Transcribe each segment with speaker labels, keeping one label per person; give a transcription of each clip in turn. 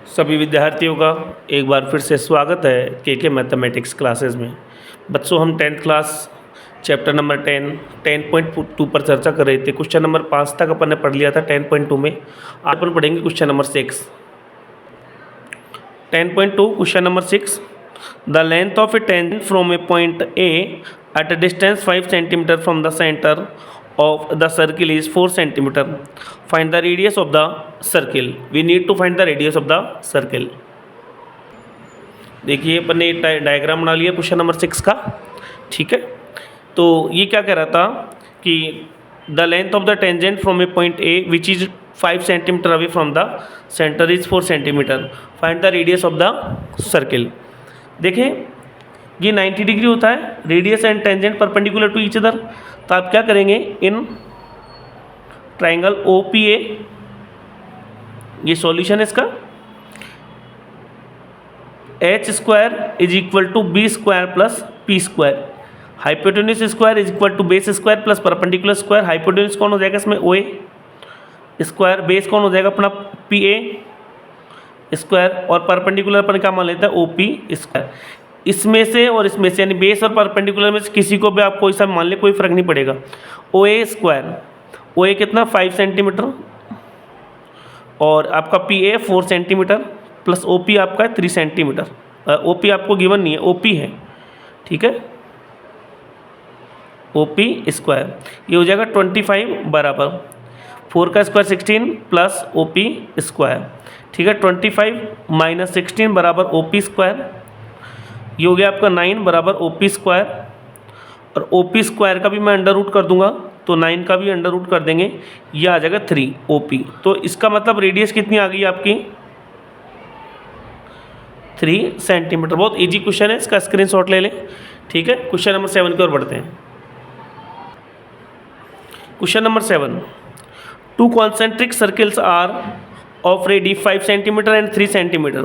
Speaker 1: सभी विद्यार्थियों का एक बार फिर से स्वागत है के मैथमेटिक्स क्लासेस में। बच्चों, हम 10th क्लास चैप्टर नंबर 10.2 पर चर्चा कर रहे थे। क्वेश्चन नंबर 5 तक अपन ने पढ़ लिया था 10.2 में। आज अपन पढ़ेंगे question number 6। 10.2 question number 6। The length of A tangent from a point A at a distance 5 centimetre from the centre of the circle is 4 centimeter. Find the radius of the circle. We need to find the radius of the circle. देखिए अपन ने diagram बना लिया question number 6 का। ठीक है, तो ये क्या कह रहा था कि the length of the tangent from a point A which is 5 centimetre away from the centre is 4 centimetre. Find the radius of the circle. देखें, ये 90 डिग्री होता है, radius and tangent perpendicular to each other. तो आप क्या करेंगे, इन triangle O P A, ये सॉल्यूशन है इसका, H square is equal to B square plus P square. Hypotenuse square is equal to base square plus perpendicular square. Hypotenuse कौन हो जाएगा इसमें, ओ ए स्क्वायर, बेस कौन हो जाएगा अपना पी ए स्क्वायर, और परपेंडिकुलर अपन क्या मान लेता है, ओ पी स्क्वायर। इसमें से और इसमें से, यानी बेस और परपेंडिकुलर में से किसी को भी आप कोई सा मान ले, कोई फर्क नहीं पड़ेगा। ओ ए स्क्वायर, ओ ए कितना 5 सेंटीमीटर, और आपका P A 4 centimetre plus O P आपका 3 सेंटीमीटर। ओ पी आपको गिवन नहीं है, ओ पी है, ठीक है, ओ पी स्क्वायर। ये हो जाएगा 25 बराबर 4 का square 16 plus O P square. ठीक है, 25 माइनस 16 बराबर ओ पी स्क्वायर। ये हो गया आपका 9 बराबर ओ पी स्क्वायर, और ओ पी स्क्वायर का भी मैं अंडर रूट कर दूंगा तो 9 का भी अंडर रूट कर देंगे, ये आ जाएगा 3 ओ पी। तो इसका मतलब रेडियस कितनी आ गई आपकी, 3 सेंटीमीटर। बहुत इजी क्वेश्चन है, इसका स्क्रीनशॉट ले लें। ठीक है, क्वेश्चन नंबर 7 की ओर बढ़ते हैं। Question number 7। 2 concentric circles are of radius 5 centimeter and 3 centimeter.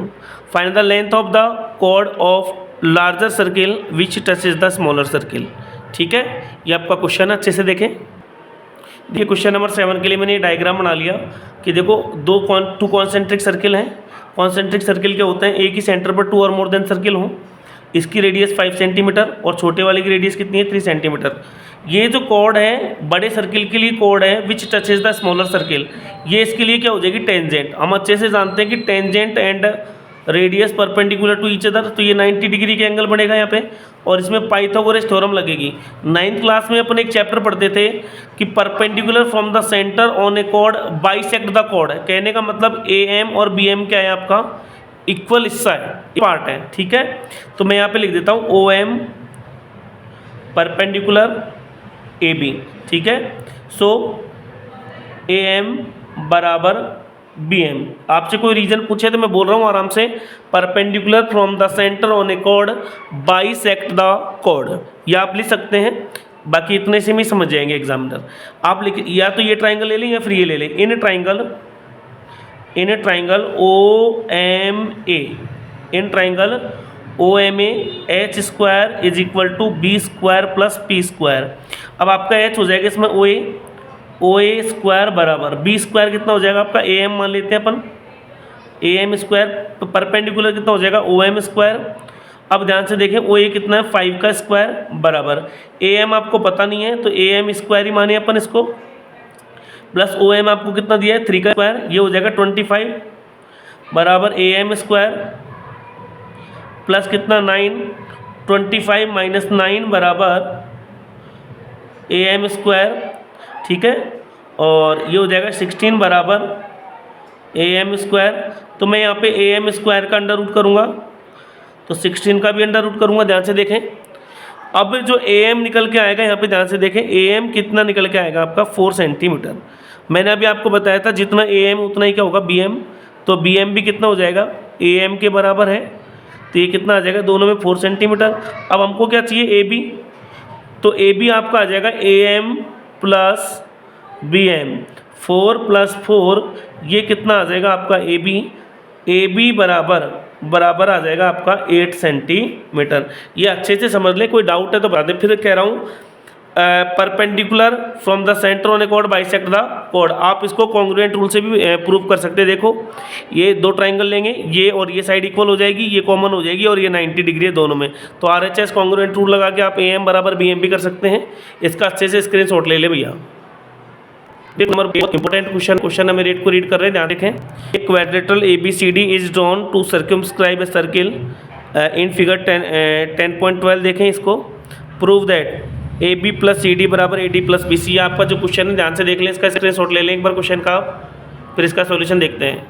Speaker 1: Find the length of the chord of larger circle which touches the smaller circle. ठीक है, ये आपका क्वेश्चन है, अच्छे से देखें। देखिए क्वेश्चन नंबर 7 के लिए मैंने डायग्राम बना लिया कि देखो टू कॉन्सेंट्रिक सर्किल हैं। कॉन्सेंट्रिक सर्किल क्या होते हैं, एक ही सेंटर पर 2 और मोर देन सर्किल हों। इसकी रेडियस 5 सेंटीमीटर और छोटे वाले की रेडियस कितनी है, 3 सेंटीमीटर। ये जो कोड है बड़े सर्किल के लिए कोड है विच टचेज द स्मॉलर सर्किल, ये इसके लिए क्या हो जाएगी, टेंजेंट। हम अच्छे से जानते हैं कि tangent and radius perpendicular to each other, तो ये 90 डिग्री के एंगल बनेगा यहाँ पे, और इसमें पाइथागोरस थ्योरम लगेगी। 9th क्लास में अपन एक चैप्टर पढ़ते थे कि perpendicular from the centre on A code bisect the code है। कहने का मतलब ए एम और बी एम क्या है, आपका इक्वल हिस्सा है, पार्ट है। ठीक है, तो मैं यहाँ पे लिख देता हूँ O M perpendicular A B. ठीक है, सो ए एम बराबर बी एम। आपसे कोई रीजन पूछे तो मैं बोल रहा हूँ आराम से, perpendicular from the centre on A code bisect the code, या आप लिख सकते हैं। बाकी इतने से ही समझ जाएंगे एग्जामिनर। आप लिख, या तो ये ट्राइंगल ले लें या फिर ये ले लें। In triangle O M A, in triangle O M H square is equal to B square plus P square. अब आपका एच हो जाएगा इसमें ओ ए स्क्वायर बराबर बी स्क्वायर कितना हो जाएगा आपका, ए एम मान लेते हैं अपन, ए एम स्क्वायर, तो परपेंडिकुलर कितना हो जाएगा, ओ एम स्क्वायर। अब ध्यान से देखें, ओ ए कितना है, 5 का स्क्वायर बराबर ए एम आपको पता नहीं है तो ए एम स्क्वायर ही माने अपन इसको, प्लस ओ एम आपको कितना दिया है, 3 का स्क्वायर। ये हो जाएगा 25 बराबर ए एम स्क्वायर प्लस कितना 9, 25 माइनस 9 बराबर ए एम स्क्वायर। ठीक है, और ये हो जाएगा 16 बराबर ए एम स्क्वायर। तो मैं यहाँ पे ए एम स्क्वायर का अंडर रूट करूँगा तो 16 का भी अंडर रूट करूँगा। ध्यान से देखें, अब जो ए एम निकल के आएगा यहाँ पे ध्यान से देखें, ए एम कितना निकल के आएगा आपका 4 सेंटीमीटर। मैंने अभी आपको बताया था जितना ए एम उतना ही क्या होगा, बी एम। तो बी एम भी कितना हो जाएगा, ए एम के बराबर है, तो ये कितना आ जाएगा, दोनों में 4 सेंटीमीटर। अब हमको क्या चाहिए, ए बी, तो ए बी आपका आ जाएगा A M plus B M, 4 plus 4, ये कितना आ जाएगा आपका ए बी बराबर आ जाएगा आपका 8 सेंटीमीटर। ये अच्छे से समझ लें, कोई डाउट है तो बता दें। फिर कह रहा हूँ perpendicular from the centre on a chord bisect the chord. आप इसको कॉन्ग्रुएंट रूल से भी प्रूव कर सकते हैं। देखो ये दो ट्राइंगल लेंगे, ये और ये साइड इक्वल हो जाएगी, ये कॉमन हो जाएगी और ये 90 डिग्री है दोनों में, तो RHS कॉन्ग्रुएंट रूल लगा के आप AM बराबर BM भी कर सकते हैं। इसका अच्छे से स्क्रीनशॉट ले ले भैया। नंबर इंपॉर्टेंट क्वेश्चन नंबर 8 को रीड कर रहे हैं, ध्यान देखें। एक quadrilateral ABCD is drawn to circumscribe a circle in figure 10.12। देखें इसको। Prove that AB plus CD बराबर AD प्लस BC। ये आपका जो क्वेश्चन है ध्यान से देख लें, इसका स्क्रीनशॉट ले लें एक बार क्वेश्चन का, फिर इसका सॉल्यूशन देखते हैं।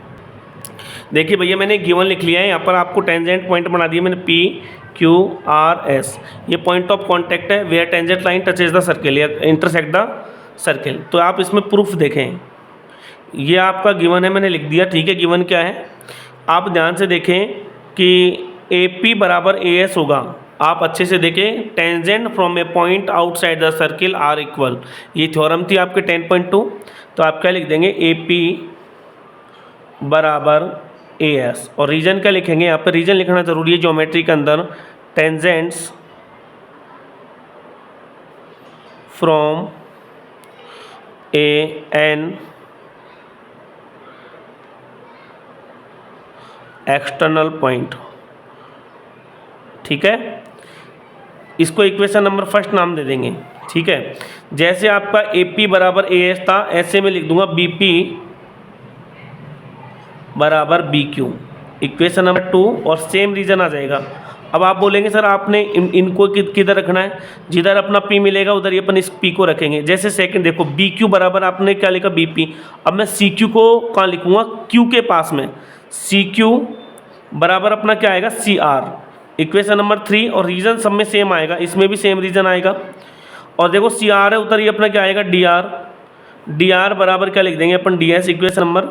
Speaker 1: देखिए भैया मैंने गिवन लिख लिया है, यहाँ पर आपको टेंजेंट पॉइंट बना दिया मैंने PQRS। ये पॉइंट ऑफ कॉन्टैक्ट है where tangent line touches the circle या इंटरसेक्ट द सर्किल। तो आप इसमें प्रूफ देखें, ये आपका गिवन है मैंने लिख दिया, ठीक है। गिवन क्या है आप ध्यान से देखें कि AP बराबर AS होगा। आप अच्छे से देखें, tangent from a point outside the circle are equal. ये थ्योरम थी आपके 10.2। तो आप क्या लिख देंगे AP बराबर AS, और रीजन क्या लिखेंगे यहाँ पर, रीजन लिखना जरूरी है ज्योमेट्री के अंदर। Tangents from an external point, ठीक है। इसको इक्वेशन नंबर फर्स्ट नाम दे देंगे, ठीक है। जैसे आपका AP बराबर AS था, ऐसे में लिख दूंगा BP बराबर BQ, इक्वेशन नंबर 2, और सेम रीजन आ जाएगा। अब आप बोलेंगे सर आपने इनको किधर रखना है, जिधर अपना P मिलेगा उधर ही अपन इस P को रखेंगे। जैसे सेकंड देखो BQ बराबर आपने क्या लिखा BP, अब मैं CQ को कहाँ लिखूँगा, Q के पास में। CQ बराबर अपना क्या आएगा CR, इक्वेशन नंबर 3, और रीजन सब में सेम आएगा, इसमें भी सेम रीजन आएगा। और देखो CR है उधर ही अपना क्या आएगा DR बराबर क्या लिख देंगे अपन DS, इक्वेशन नंबर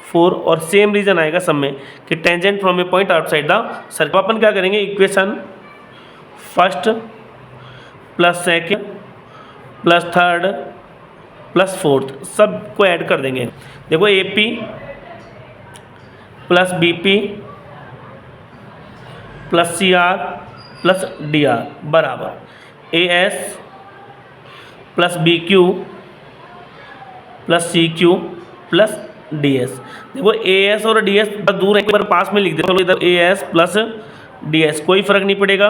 Speaker 1: 4, और सेम रीजन आएगा सब में कि tangent from a point outside the circle. अपन क्या करेंगे, equation first plus second plus third plus fourth सब को ऐड कर देंगे। देखो AP plus BP plus CR plus DR बराबर AS plus BQ plus CQ plus DS। देखो AS और DS दूर है, एक बार पास में लिख दे, चलो इधर AS प्लस DS कोई फर्क नहीं पड़ेगा,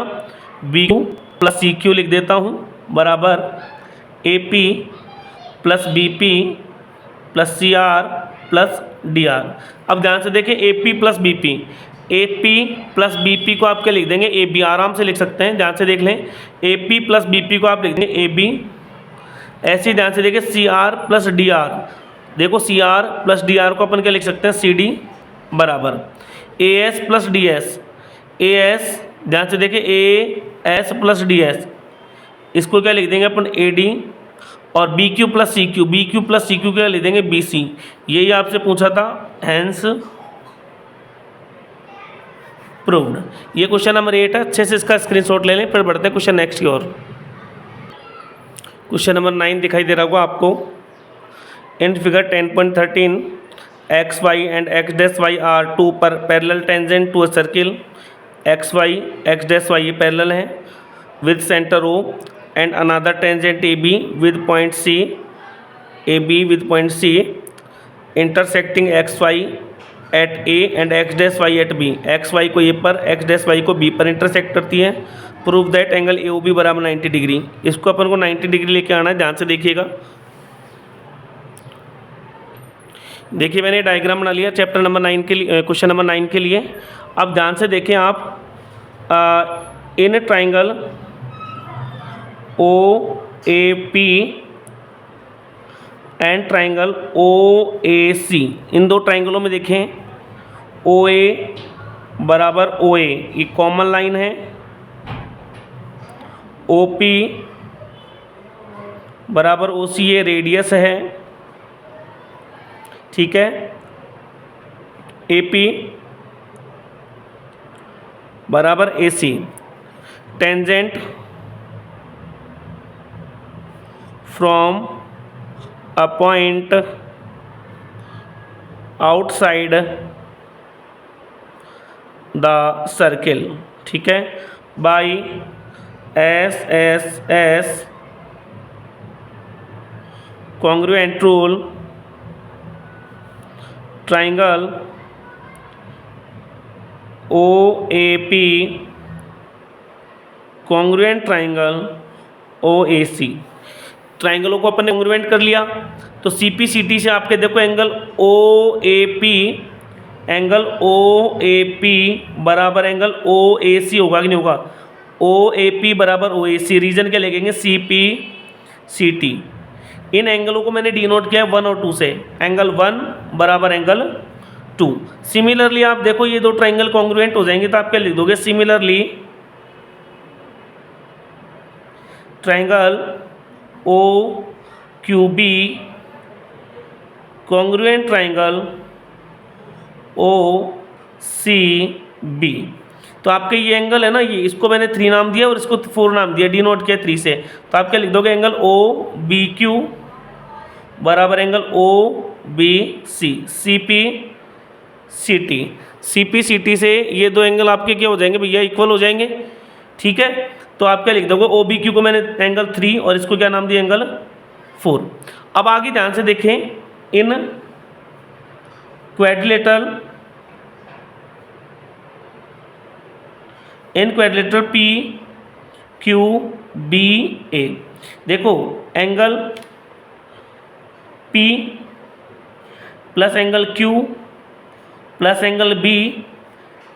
Speaker 1: BQ प्लस CQ लिख देता हूँ बराबर AP plus BP plus CR plus DR। अब ध्यान से देखें AP प्लस BP को आप क्या लिख देंगे AB, आराम से लिख सकते हैं, ध्यान से देख लें। AP प्लस BP को आप लिख देंगे AB। ऐसे ध्यान से देखें CR प्लस DR, देखो CR प्लस DR को अपन क्या लिख सकते हैं CD बराबर AS प्लस DS। AS ध्यान से देखें AS प्लस DS, इसको क्या लिख देंगे अपन AD, और BQ प्लस CQ क्या लिख देंगे BC। यही आपसे पूछा था, हैंस प्रूव्ड। ये क्वेश्चन नंबर 8 है, अच्छे से इसका स्क्रीनशॉट ले लें, फिर बढ़ते हैं क्वेश्चन नेक्स्ट की ओर। क्वेश्चन नंबर 9 दिखाई दे रहा होगा आपको। In figure 10.13 XY and X' are two पर parallel tangent to a circle. XY X' ये पैरेलल है with centre O and another tangent AB with point C intersecting XY at A and X' at B। XY को A पर X' को B पर intersect करती है। Prove that angle AOB बराबर 90 degree. इसको अपन को 90 डिग्री लेके आना है, ध्यान से देखिएगा। देखिए मैंने डायग्राम बना लिया चैप्टर नंबर 9 के लिए, क्वेश्चन नंबर 9 के लिए। अब ध्यान से देखें आप, in triangle OAP and triangle OAC, इन दो ट्राइंगलों में देखें OA बराबर OA ये कॉमन लाइन है, OP बराबर OC ये रेडियस है, ठीक है। AP बराबर AC, tangent from a point outside the circle, ठीक है, by SSS congruent rule triangle OAP congruent triangle OAC। ट्राइंगलों को अपन ने कॉन्ग्रुएंट कर लिया, तो CPCT से आपके देखो एंगल OAP बराबर एंगल OAC होगा कि नहीं होगा? OAP बराबर OAC, रीजन क्या लिखेंगे? CPCT। इन एंगलों को मैंने डिनोट किया है 1 और 2 से, एंगल 1 बराबर एंगल 2। सिमिलरली आप देखो ये दो ट्राइंगल कॉन्ग्रुएंट हो जाएंगे, तो आप क्या लिख दोगे? Similarly triangle OQB congruent triangle OCB। तो आपके ये एंगल है ना, ये इसको मैंने 3 नाम दिया और इसको 4 नाम दिया, डिनोट किया 3 से, तो आप क्या लिख दोगे? एंगल OBQ बराबर एंगल OBC। CPCT से ये दो एंगल आपके क्या हो जाएंगे भैया? इक्वल हो जाएंगे, ठीक है। तो आप क्या लिख दोगे? OBQ को मैंने एंगल 3 और इसको क्या नाम दिया? एंगल 4। अब आगे ध्यान से देखें, इन क्वाड्रिलेटरल PQBA, देखो angle P plus angle Q plus angle B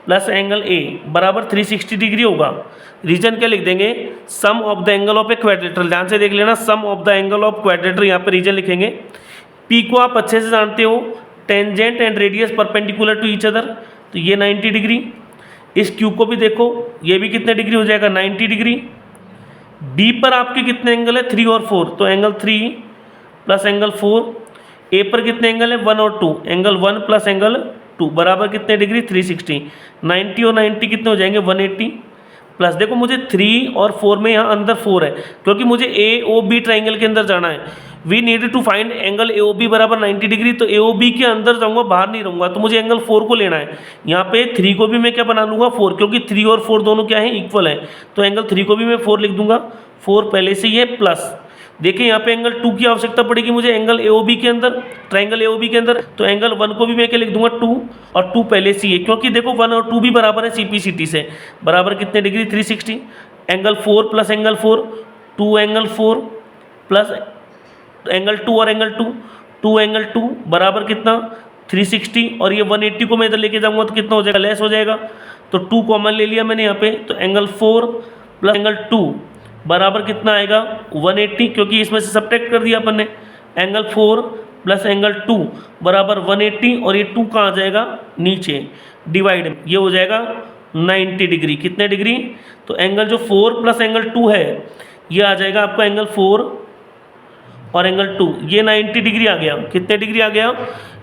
Speaker 1: plus angle A बराबर 360 डिग्री होगा। रीजन क्या लिख देंगे? Sum of the angle of a quadrilateral. ध्यान से देख लेना, sum of the angle of quadrilateral, यहाँ पे रीजन लिखेंगे। P को आप अच्छे से जानते हो, tangent and radius perpendicular to each other, तो ये 90 डिग्री। इस Q को भी देखो, ये भी कितने डिग्री हो जाएगा? 90 डिग्री। B पर आपके कितने एंगल है? 3 और 4, तो एंगल 3 प्लस एंगल 4। A पर कितने एंगल है? 1 और 2, एंगल 1 प्लस एंगल 2 बराबर कितने डिग्री? 360। 90 और 90 कितने हो जाएंगे? 180। प्लस देखो मुझे 3 और 4 में यहाँ अंदर 4 है, क्योंकि मुझे AOB ट्राइंगल के अंदर जाना है। We need to find angle AOB बराबर 90 डिग्री, तो AOB के अंदर जाऊँगा, बाहर नहीं रहूँगा, तो मुझे एंगल 4 को लेना है। यहाँ पे 3 को भी मैं क्या बना लूँगा? 4, क्योंकि 3 और 4 दोनों क्या है? इक्वल है, तो एंगल 3 को भी मैं 4 लिख दूंगा। 4 पहले से ही है, प्लस देखिए यहाँ पे एंगल 2 की आवश्यकता पड़ेगी मुझे एंगल AOB के अंदर, ट्राइंगल AOB के अंदर, तो एंगल 1 को भी मैं क्या लिख दूंगा? 2, और 2 पहले से ही है, क्योंकि देखो 1 और 2 भी बराबर है CPCT से, बराबर कितने degree? 360। Angle 4 plus angle 4, 2 angle 4 plus angle 2 और एंगल 2, 2 एंगल 2 बराबर कितना? 360। और ये 180 को मैं इधर लेके जाऊँगा तो कितना हो जाएगा? लेस हो जाएगा, तो 2 कॉमन ले लिया मैंने यहाँ पे, तो एंगल 4 प्लस एंगल 2 बराबर कितना आएगा? 180, क्योंकि इसमें से सब्ट्रैक्ट कर दिया अपन ने। एंगल 4 प्लस एंगल 2 बराबर 180, और ये 2 कहाँ आ जाएगा? नीचे, डिवाइड, ये हो जाएगा 90 डिग्री। कितने डिग्री? तो एंगल जो 4 प्लस एंगल 2 है, ये आ जाएगा आपका एंगल 4 और एंगल 2, ये 90 डिग्री आ गया। कितने डिग्री आ गया?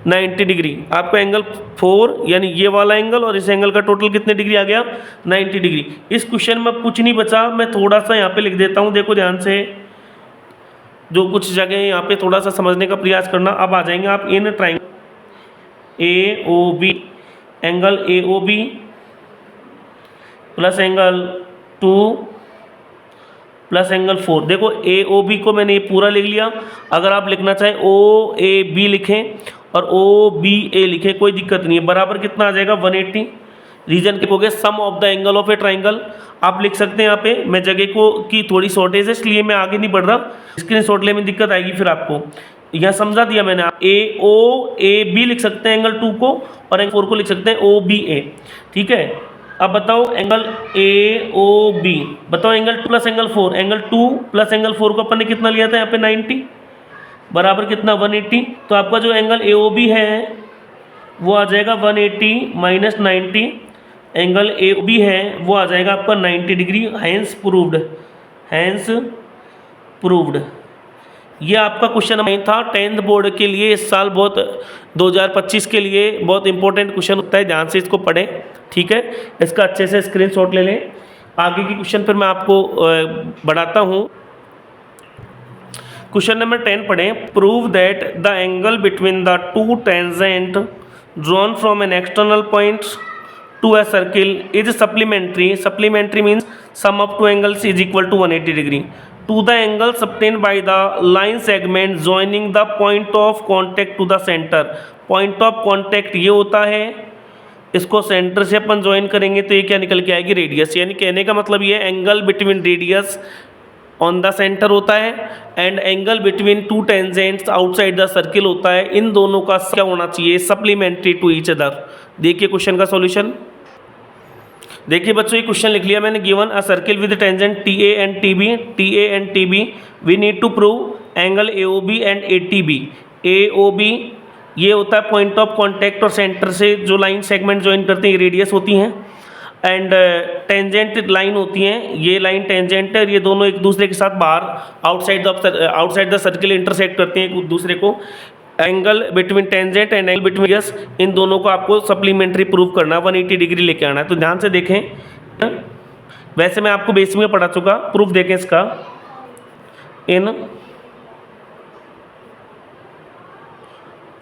Speaker 1: 90 डिग्री। आपका एंगल 4 यानी ये वाला एंगल और इस एंगल का टोटल कितने डिग्री आ गया? 90 डिग्री। इस क्वेश्चन में कुछ नहीं बचा, मैं थोड़ा सा यहाँ पे लिख देता हूँ, देखो ध्यान से, जो कुछ जगह यहाँ पे थोड़ा सा समझने का प्रयास करना। अब आ जाएंगे आप in triangle AOB, angle AOB plus angle 2 plus angle 4। देखो AOB को मैंने ये पूरा लिख लिया, अगर आप लिखना चाहें OAB लिखें और OBA लिखें, कोई दिक्कत नहीं है। बराबर कितना आ जाएगा? 180। रीजन लिखोगे sum of the angle of a triangle, आप लिख सकते हैं। यहाँ पे मैं जगह को की थोड़ी शॉर्टेज है, इसलिए मैं आगे नहीं बढ़ रहा, स्क्रीन शॉट लेने में दिक्कत आएगी फिर आपको। यहाँ समझा दिया मैंने। आप AOAB लिख सकते हैं एंगल 2 को, और एंगल 4 को लिख सकते हैं OBA, ठीक है। अब बताओ एंगल AOB, बताओ angle 2 plus angle 4, angle 2 plus angle 4 को अपन ने कितना लिया था यहाँ पे? 90 बराबर कितना? 180। तो आपका जो एंगल AOB है वो आ जाएगा 180 माइनस 90, एंगल AOB है वो आ जाएगा आपका 90 degree. Hence proved, hence proved. ये आपका क्वेश्चन नंबर था 10th बोर्ड के लिए इस साल, बहुत 2025 के लिए बहुत इंपॉर्टेंट क्वेश्चन होता है, ध्यान से इसको पढ़ें, ठीक है। इसका अच्छे से स्क्रीनशॉट ले लें। आगे की क्वेश्चन पर मैं आपको बढ़ाता हूँ। क्वेश्चन नंबर 10 पढ़ें। Prove that the angle between the two tangent drawn from an external point to a circle is supplementary. Supplementary means sum of two angles is equal to 180 degree. To the angle subtend by the line segment joining the point of contact to the centre. Point of contact ये होता है, इसको centre से अपन join करेंगे तो ये क्या निकल के आएगी, रेडियस। यानी कहने का मतलब ये angle between radius on the centre होता है and angle between two tangents outside the circle होता है। इन दोनों का क्या होना चाहिए, सप्लीमेंट्री टू ईच अदर। देखिए क्वेश्चन का सॉल्यूशन। देखिए बच्चों ये क्वेश्चन लिख लिया मैंने। Given a circle with tangent T A and T B, T A and T B, we need to prove angle A O B and A T B. A O B ये होता है point of contact और centre से जो line segment join करते हैं, ये radius होती हैं। एंड टेंजेंट लाइन होती हैं, ये लाइन टेंजेंट है और ये दोनों एक दूसरे के साथ बाहर आउटसाइड द सर्किल इंटरसेक्ट करते हैं एक दूसरे को। Angle between tangent and angle between radius, इन दोनों को आपको सप्लीमेंट्री प्रूव करना है, 180 डिग्री लेके आना है। तो ध्यान से देखें, वैसे मैं आपको बेसिक में पढ़ा चुका, प्रूफ देखें इसका। In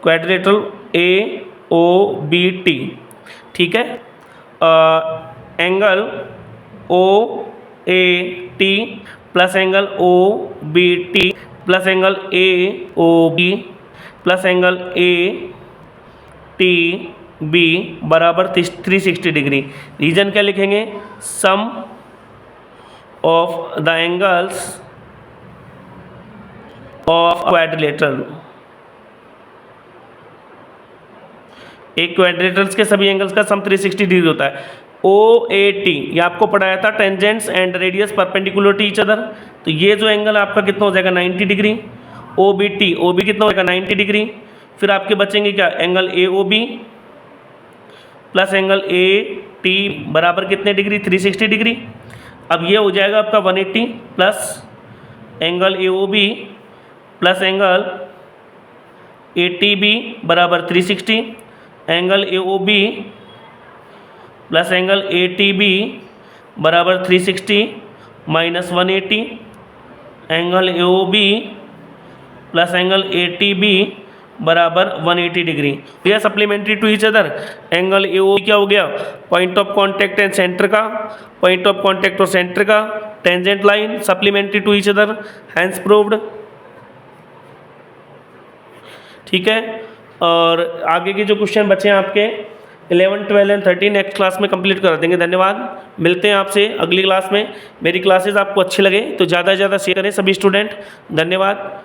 Speaker 1: quadrilateral A O B T, ठीक है, angle O A T plus angle O B T plus angle A O B plus angle A T B बराबर 360 डिग्री। रीजन क्या लिखेंगे, sum of the angles of quadrilateral. एक quadrilaterals के सभी angles का सम 360 degree होता है। ओ ए टी ये आपको पढ़ाया था, tangents and radius perpendicular to each other. तो ये जो एंगल आपका कितना हो जाएगा, 90 डिग्री। ओ बी कितना हो जाएगा, 90 डिग्री। फिर आपके बचेंगे क्या, angle A O B plus angle A T बराबर कितने डिग्री, 360 डिग्री। अब ये हो जाएगा आपका 180 plus angle A O B plus angle A T B बराबर 360, angle A O B plus angle A T B बराबर 360 minus 180, angle A O B plus angle A T B बराबर 180 degree. तो यह supplementary to each other. Angle A O क्या हो गया, point of contact and centre का, point of contact और centre का, tangent line supplementary to each other, hence proved. ठीक है, और आगे के जो क्वेश्चन बचे हैं आपके 11, 12 एंड 13 नेक्स्ट क्लास में कंप्लीट कर देंगे। धन्यवाद, मिलते हैं आपसे अगली क्लास में। मेरी क्लासेस आपको अच्छी लगे तो ज़्यादा से ज़्यादा शेयर करें सभी स्टूडेंट। धन्यवाद।